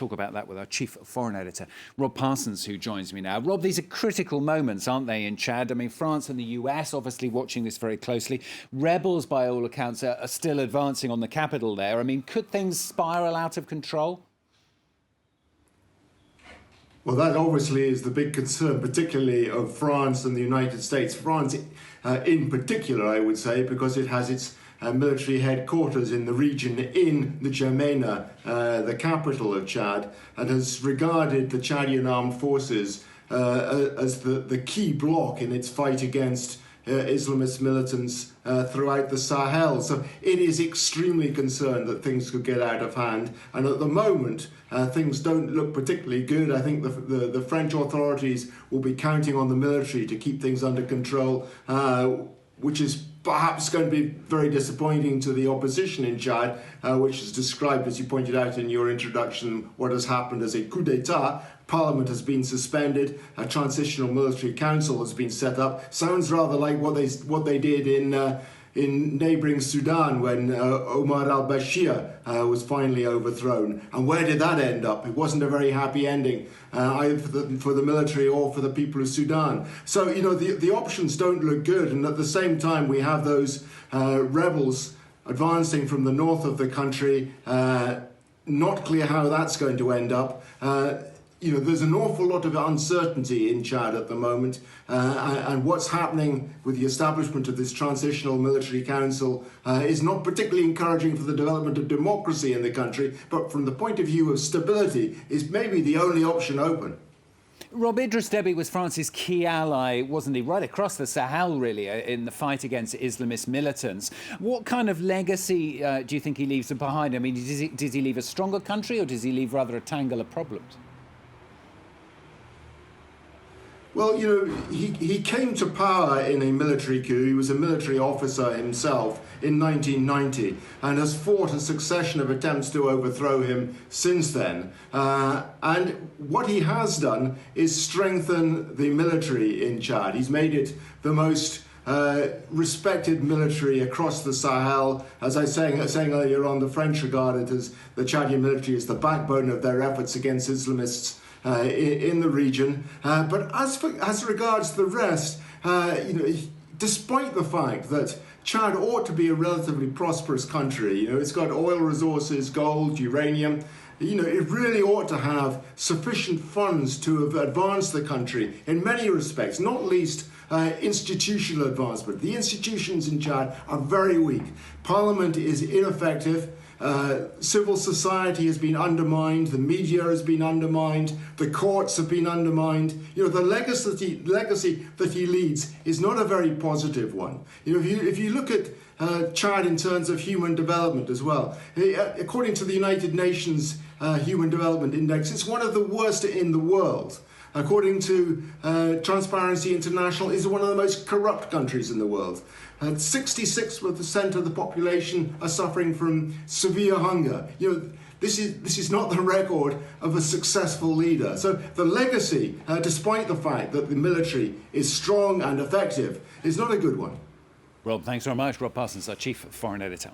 talk about that with our chief foreign editor, Rob Parsons, who joins me now. Rob, these are critical moments, aren't they, in Chad? I mean, France and the US obviously watching this very closely. Rebels, by all accounts, are still advancing on the capital there. I mean, could things spiral out of control? Well, that obviously is the big concern, particularly of France and the United States. France in particular, I would say, because it has its military headquarters in the region in the N'Djamena, the capital of Chad, and has regarded the Chadian armed forces as the key bloc in its fight against Islamist militants throughout the Sahel. So it is extremely concerned that things could get out of hand. And at the moment, things don't look particularly good. I think the French authorities will be counting on the military to keep things under control, which is perhaps going to be very disappointing to the opposition in Chad, which is described, as you pointed out in your introduction, what has happened as a coup d'etat. Parliament has been suspended, a transitional military council has been set up. Sounds rather like what they did in neighbouring Sudan when Omar al-Bashir was finally overthrown. And where did that end up? It wasn't a very happy ending, either for the military or for the people of Sudan. So, you know, the options don't look good. And at the same time, we have those rebels advancing from the north of the country. Not clear how that's going to end up. You know, there's an awful lot of uncertainty in Chad at the moment, and what's happening with the establishment of this transitional military council is not particularly encouraging for the development of democracy in the country, but from the point of view of stability is maybe the only option open. Rob, Idriss Deby was France's key ally, wasn't he, right across the Sahel, really, in the fight against Islamist militants. What kind of legacy do you think he leaves behind? I mean, does he leave a stronger country, or does he leave rather a tangle of problems? Well, you know, he came to power in a military coup. He was a military officer himself in 1990 and has fought a succession of attempts to overthrow him since then. And what he has done is strengthen the military in Chad. He's made it the most respected military across the Sahel. As I was saying earlier on, the French regard it as the Chadian military as the backbone of their efforts against Islamists in the region. But as regards the rest, you know, despite the fact that Chad ought to be a relatively prosperous country, you know, it's got oil resources, gold, uranium, you know, it really ought to have sufficient funds to have advanced the country in many respects, not least institutional advancement. The institutions in Chad are very weak. Parliament is ineffective. Civil society has been undermined, the media has been undermined, the courts have been undermined. You know, the legacy that he leads is not a very positive one. You know, if you look at Chad in terms of human development as well, according to the United Nations Human Development Index, it's one of the worst in the world. According to Transparency International, is one of the most corrupt countries in the world. 66% of the population are suffering from severe hunger. You know, this is not the record of a successful leader. So the legacy, despite the fact that the military is strong and effective, is not a good one. Rob, thanks very much. Rob Parsons, our chief foreign editor.